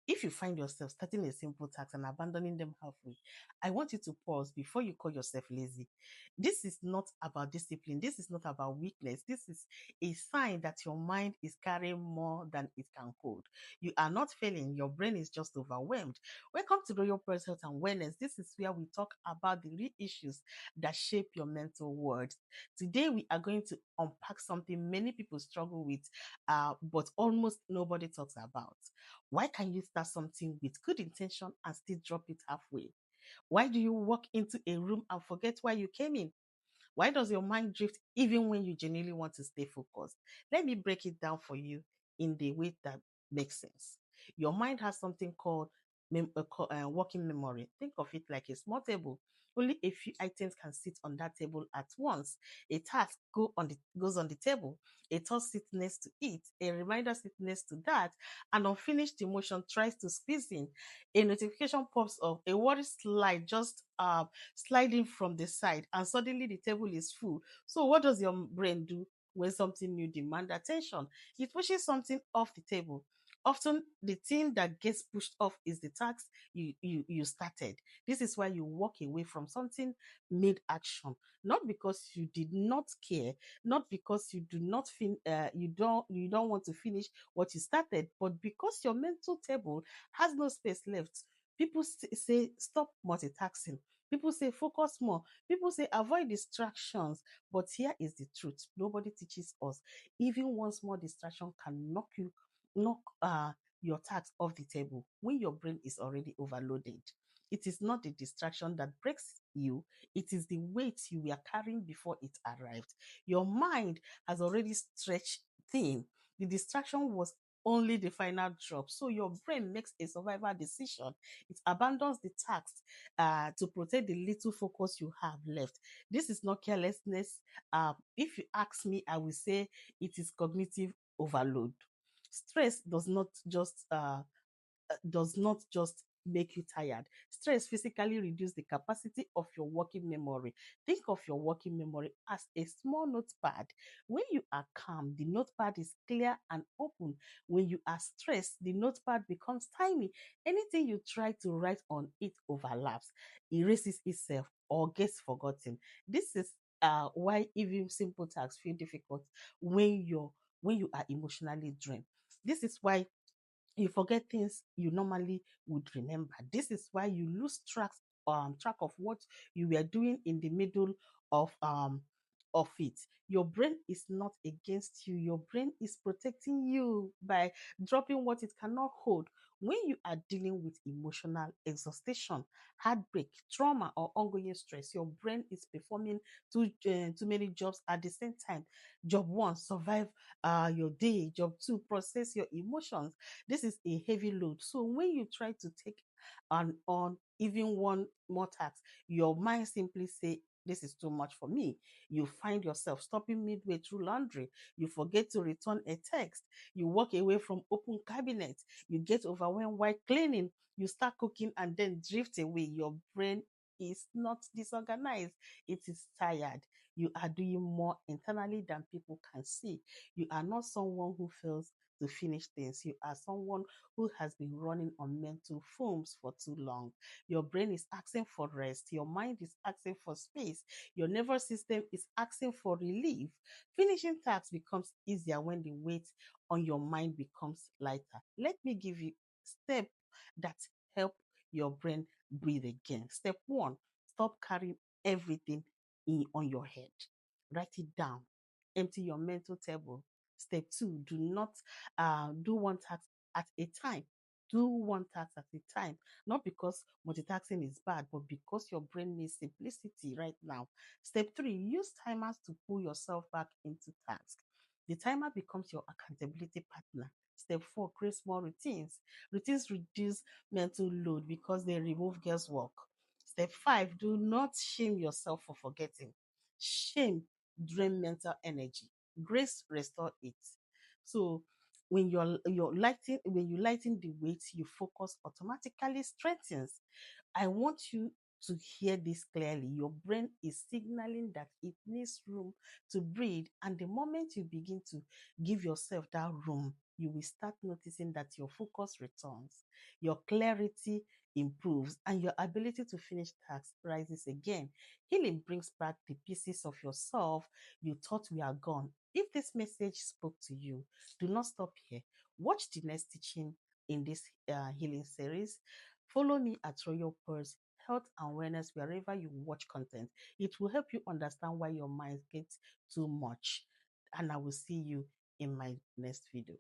If you find yourself starting a simple task and abandoning them halfway, I want you to pause before you call yourself lazy. This is not about discipline. This is not about weakness. This is a sign that your mind is carrying more than it can hold. You are not failing. Your brain is just overwhelmed. Welcome to RoyalPearlz Health and Wellness. This is where we talk about the real issues that shape your mental world. Today, we are going to unpack something many people struggle with, but almost nobody talks about. Why can you start something with good intention and still drop it halfway? Why do you walk into a room and forget why you came in? Why does your mind drift even when you genuinely want to stay focused? Let me break it down for you in the way that makes sense. Your mind has something called working memory. Think of it like a small table. Only a few items can sit on that table at once. A task goes on the table. A thought sits next to it. A reminder sits next to that. An unfinished emotion tries to squeeze in. A notification pops up. A worry slide just sliding from the side, and suddenly the table is full. So what does your brain do when something new demands attention? It pushes something off the table. Often the thing that gets pushed off is the task you started. This is why you walk away from something mid action, not because you did not care, not because you do not you don't want to finish what you started, but because your mental table has no space left. People say stop multitasking. People say focus more. People say avoid distractions. But here is the truth. Nobody teaches us. Even one small distraction can knock your task off the table when your brain is already overloaded. It is not the distraction that breaks you, it is the weight you were carrying before it arrived. Your mind has already stretched thin. The distraction was only the final drop. So your brain makes a survival decision. It abandons the task to protect the little focus you have left. This is not carelessness. If you ask me, I will say it is cognitive overload. Stress does not just make you tired. Stress physically reduces the capacity of your working memory. Think of your working memory as a small notepad. When you are calm, the notepad is clear and open. When you are stressed, the notepad becomes tiny. Anything you try to write on it overlaps, erases itself, or gets forgotten. This is why even simple tasks feel difficult when you are emotionally drained. This is why you forget things you normally would remember. This is why you lose track of what you were doing in the middle of it. Your brain is not against you. Your brain is protecting you by dropping what it cannot hold. When you are dealing with emotional exhaustion, heartbreak, trauma, or ongoing stress, your brain is performing too many jobs at the same time. Job one, survive your day. Job two, process your emotions. This is a heavy load. So when you try to take on even one more task, your mind simply say, this is too much for me. You find yourself stopping midway through laundry. You forget to return a text. You walk away from open cabinets. You get overwhelmed while cleaning. You start cooking and then drift away. Your brain is not disorganized. It is tired. You are doing more internally than people can see. You are not someone who feels to finish things. You are someone who has been running on mental fumes for too long. Your brain is asking for rest. Your mind is asking for space. Your nervous system is asking for relief. Finishing tasks becomes easier when the weight on your mind becomes lighter. Let me give you steps that help your brain breathe again. Step one, stop carrying everything on your head. Write it down. Empty your mental table. Step two, do not do one task at a time. Do one task at a time. Not because multitasking is bad, but because your brain needs simplicity right now. Step three, use timers to pull yourself back into task. The timer becomes your accountability partner. Step four, create small routines. Routines reduce mental load because they remove guesswork. Step five, do not shame yourself for forgetting. Shame drain mental energy. Grace restore it. So when you lighten the weight, you focus automatically strengthens. I want you to hear this clearly. Your brain is signaling that it needs room to breathe, and the moment you begin to give yourself that room, you will start noticing that your focus returns, your clarity improves, and your ability to finish tasks rises again. Healing brings back the pieces of yourself you thought were gone. If this message spoke to you, do not stop here. Watch the next teaching in this healing series. Follow me at RoyalPearlz Health and Wellness wherever you watch content. It will help you understand why your mind gets too much. And I will see you in my next video.